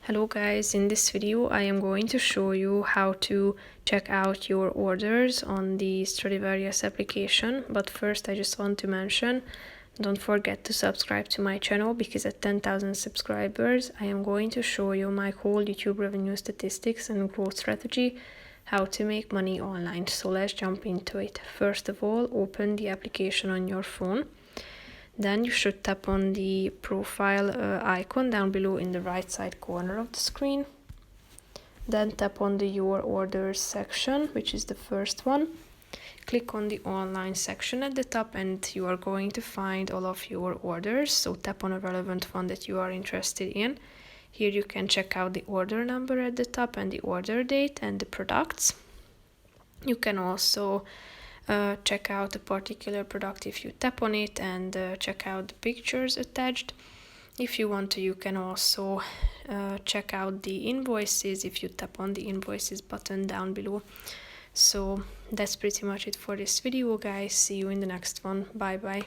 Hello guys, in this video I am going to show you how to check out your orders on the Stradivarius application, but first I just want to mention, don't forget to subscribe to my channel because at 10,000 subscribers I am going to show you my whole YouTube revenue statistics and growth strategy, how to make money online. So let's jump into it. First of all, open the application on your phone. Then you should tap on the profile icon down below in the right side corner of the screen. Then tap on the Your Orders section, which is the first one. Click on the online section at the top and you are going to find all of your orders. So tap on a relevant one that you are interested in. Here you can check out the order number at the top and the order date and the products. You can also check out a particular product if you tap on it and check out the pictures attached. If you want to, you can also check out the invoices if you tap on the invoices button down below. So that's pretty much it for this video, guys. See you in the next one. Bye bye.